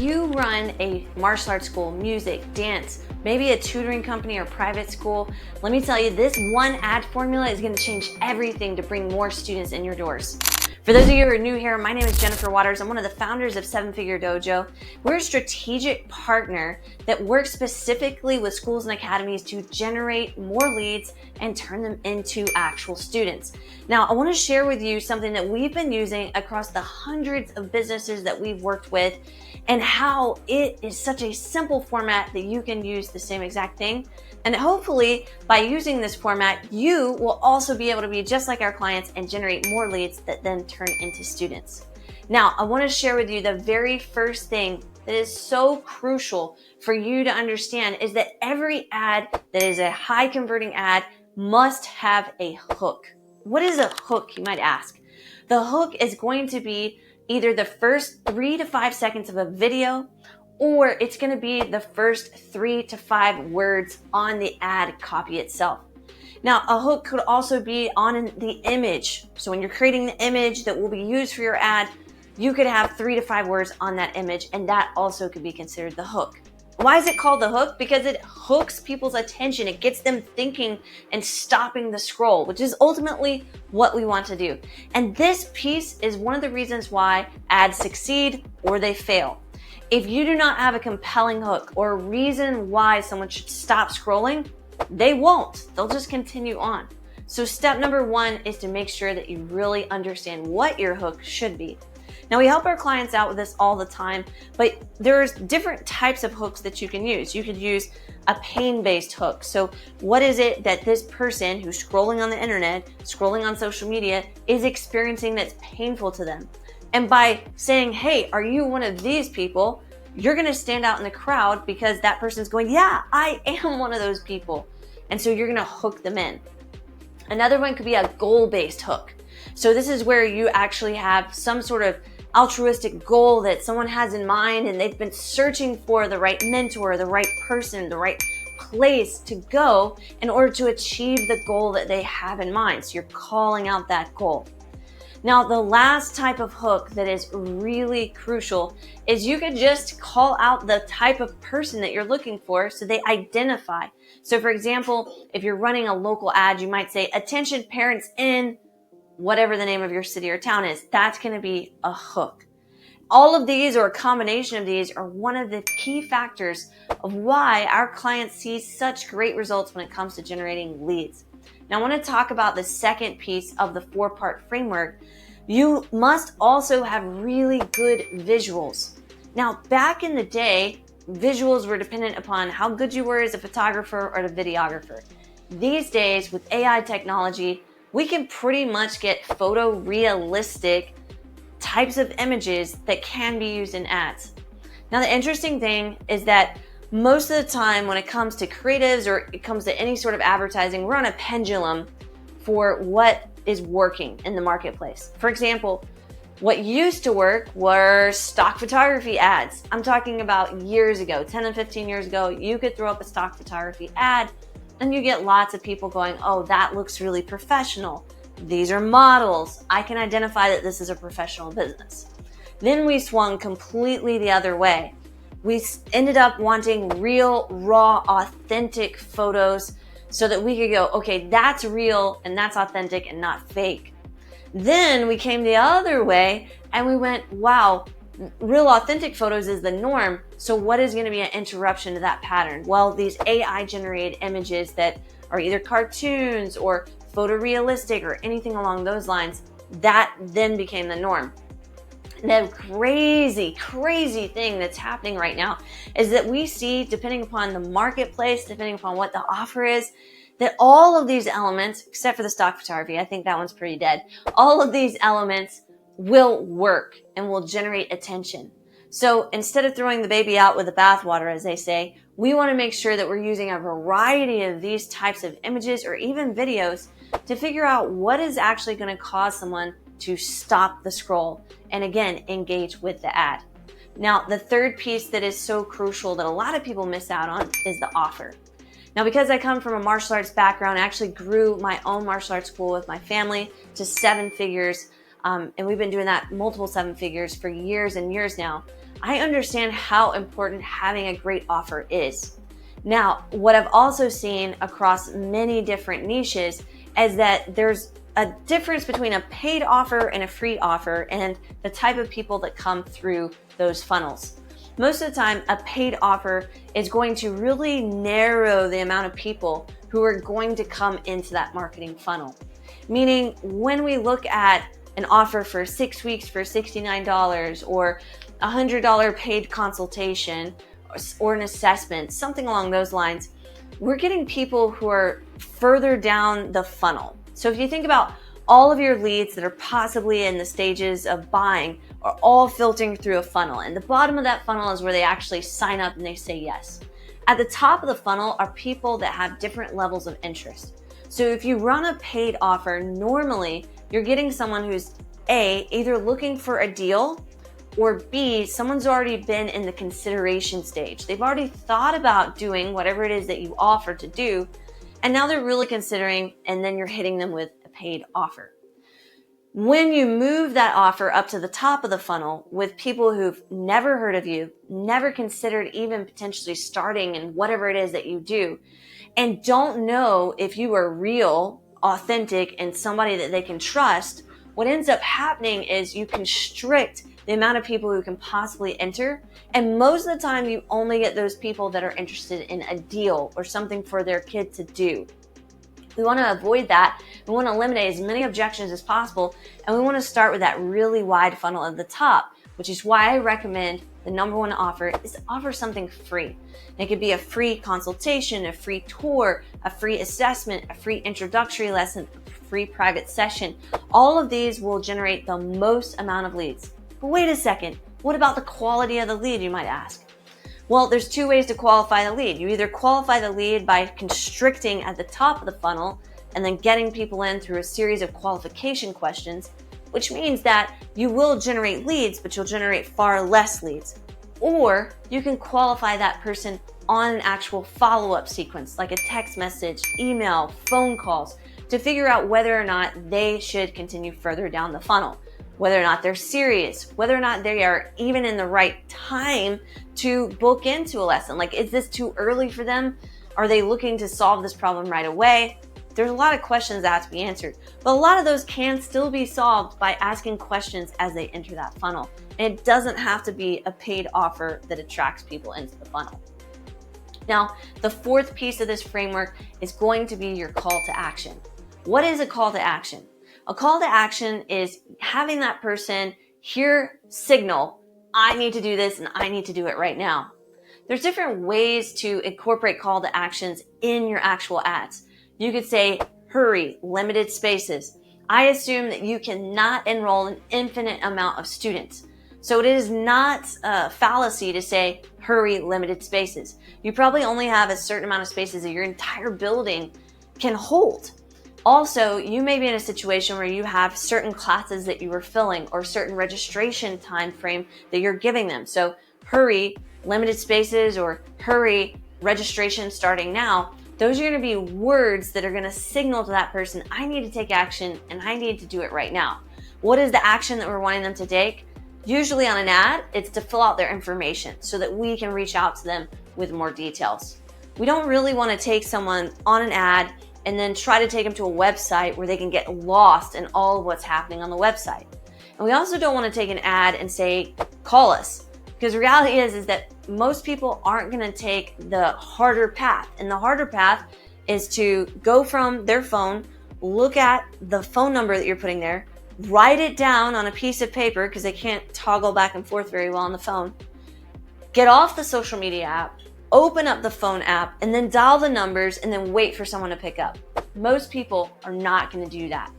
you run a martial arts school, music, dance, maybe a tutoring company or private school, let me tell you, this one ad formula is going to change everything to bring more students in your doors. For those of you who are new here, my name is Jennifer Waters. I'm one of the founders of 7-Figure Dojo. We're a strategic partner that works specifically with schools and academies to generate more leads and turn them into actual students. Now, I want to share with you something that we've been using across the hundreds of businesses that we've worked with, and how it is such a simple format that you can use the same exact thing. And hopefully by using this format, you will also be able to be just like our clients and generate more leads that then turn into students. Now, I want to share with you the very first thing that is so crucial for you to understand is that every ad that is a high converting ad must have a hook. What is a hook, you might ask? The hook is going to be either the first 3 to 5 seconds of a video, or it's going to be the first 3 to 5 words on the ad copy itself. Now, a hook could also be on the image. So when you're creating the image that will be used for your ad, you could have 3 to 5 words on that image, and that also could be considered the hook. Why is it called the hook? Because it hooks people's attention. It gets them thinking and stopping the scroll, which is ultimately what we want to do. And this piece is one of the reasons why ads succeed or they fail. If you do not have a compelling hook or a reason why someone should stop scrolling, they won't. They'll just continue on. So step number 1 is to make sure that you really understand what your hook should be. Now, we help our clients out with this all the time, but there's different types of hooks that you can use. You could use a pain-based hook. So what is it that this person who's scrolling on the internet, scrolling on social media, is experiencing that's painful to them? And by saying, hey, are you one of these people? You're going to stand out in the crowd because that person's going, yeah, I am one of those people. And so you're going to hook them in. Another one could be a goal-based hook. So this is where you actually have some sort of altruistic goal that someone has in mind, and they've been searching for the right mentor, the right person, the right place to go in order to achieve the goal that they have in mind. So you're calling out that goal. Now, the last type of hook that is really crucial is you could just call out the type of person that you're looking for so they identify. So for example, if you're running a local ad, you might say, attention parents in whatever the name of your city or town is. That's going to be a hook. All of these, or a combination of these, are one of the key factors of why our clients see such great results when it comes to generating leads. Now, I want to talk about the second piece of the 4-part framework. You must also have really good visuals. Now, back in the day, visuals were dependent upon how good you were as a photographer or a videographer. These days, with AI technology, we can pretty much get photorealistic types of images that can be used in ads. Now, the interesting thing is that most of the time when it comes to creatives or it comes to any sort of advertising, we're on a pendulum for what is working in the marketplace. For example, what used to work were stock photography ads. I'm talking about years ago, 10 and 15 years ago, you could throw up a stock photography ad and you get lots of people going, oh, that looks really professional. These are models. I can identify that this is a professional business. Then we swung completely the other way. We ended up wanting real, raw, authentic photos so that we could go, okay, that's real and that's authentic and not fake. Then we came the other way and we went, wow, real authentic photos is the norm. So what is going to be an interruption to that pattern? Well, these AI generated images that are either cartoons or photorealistic or anything along those lines, that then became the norm. The crazy thing that's happening right now is that we see, depending upon the marketplace, depending upon what the offer is, that all of these elements, except for the stock photography, I think that one's pretty dead, all of these elements will work and will generate attention. So instead of throwing the baby out with the bathwater, as they say, we want to make sure that we're using a variety of these types of images or even videos to figure out what is actually going to cause someone to stop the scroll and again, engage with the ad. Now, the third piece that is so crucial that a lot of people miss out on is the offer. Now, because I come from a martial arts background, I actually grew my own martial arts school with my family to 7 figures. And we've been doing that multiple 7 figures for years and years now. I understand how important having a great offer is. Now, what I've also seen across many different niches is that there's a difference between a paid offer and a free offer and the type of people that come through those funnels. Most of the time, a paid offer is going to really narrow the amount of people who are going to come into that marketing funnel. Meaning, when we look at an offer for 6 weeks for $69 or $100 paid consultation or an assessment, something along those lines, we're getting people who are further down the funnel. So if you think about all of your leads that are possibly in the stages of buying are all filtering through a funnel. And the bottom of that funnel is where they actually sign up and they say yes. At the top of the funnel are people that have different levels of interest. So if you run a paid offer, normally you're getting someone who's A, either looking for a deal, or B, someone's already been in the consideration stage. They've already thought about doing whatever it is that you offer to do, and now they're really considering, and then you're hitting them with a paid offer. When you move that offer up to the top of the funnel with people who've never heard of you, never considered even potentially starting in whatever it is that you do, and don't know if you are real, authentic, and somebody that they can trust, what ends up happening is you constrict the amount of people who can possibly enter. And most of the time, you only get those people that are interested in a deal or something for their kid to do. We want to avoid that. We want to eliminate as many objections as possible. And we want to start with that really wide funnel at the top, which is why I recommend the number one offer is to offer something free. It could be a free consultation, a free tour, a free assessment, a free introductory lesson, a free private session. All of these will generate the most amount of leads. But wait a second, what about the quality of the lead, you might ask? Well, there's two ways to qualify the lead. You either qualify the lead by constricting at the top of the funnel and then getting people in through a series of qualification questions, which means that you will generate leads, but you'll generate far less leads. Or you can qualify that person on an actual follow-up sequence, like a text message, email, phone calls, to figure out whether or not they should continue further down the funnel, whether or not they're serious, whether or not they are even in the right time to book into a lesson. Like, is this too early for them? Are they looking to solve this problem right away? There's a lot of questions that have to be answered, but a lot of those can still be solved by asking questions as they enter that funnel. And it doesn't have to be a paid offer that attracts people into the funnel. Now, the fourth piece of this framework is going to be your call to action. What is a call to action? A call to action is having that person hear signal, I need to do this and I need to do it right now. There's different ways to incorporate call to actions in your actual ads. You could say, hurry, limited spaces. I assume that you cannot enroll an infinite amount of students. So it is not a fallacy to say, hurry, limited spaces. You probably only have a certain amount of spaces that your entire building can hold. Also, you may be in a situation where you have certain classes that you are filling or certain registration time frame that you're giving them. So hurry, limited spaces, or hurry, registration starting now. Those are going to be words that are going to signal to that person, I need to take action and I need to do it right now. What is the action that we're wanting them to take? Usually on an ad, it's to fill out their information so that we can reach out to them with more details. We don't really want to take someone on an ad and then try to take them to a website where they can get lost in all of what's happening on the website. And we also don't want to take an ad and say, call us. Because the reality is that most people aren't going to take the harder path. And the harder path is to go from their phone, look at the phone number that you're putting there, write it down on a piece of paper because they can't toggle back and forth very well on the phone, get off the social media app, open up the phone app, and then dial the numbers and then wait for someone to pick up. Most people are not going to do that.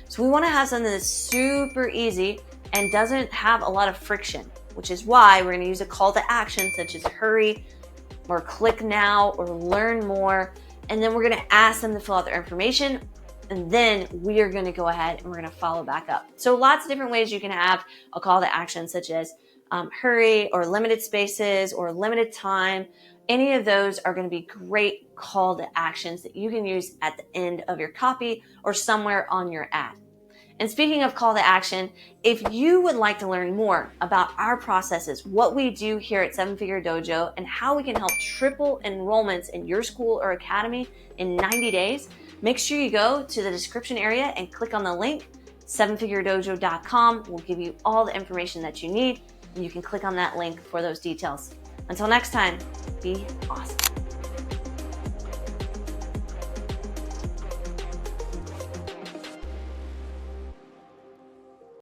So we want to have something that's super easy and doesn't have a lot of friction, which is why we're going to use a call to action such as hurry or click now or learn more. And then we're going to ask them to fill out their information. And then we are going to go ahead and we're going to follow back up. So lots of different ways you can have a call to action such as hurry or limited spaces or limited time. Any of those are going to be great call to actions that you can use at the end of your copy or somewhere on your ad. And speaking of call to action, if you would like to learn more about our processes, what we do here at 7-Figure Dojo, and how we can help triple enrollments in your school or academy in 90 days, make sure you go to the description area and click on the link. 7figuredojo.com will give you all the information that you need, and you can click on that link for those details. Until next time, be awesome.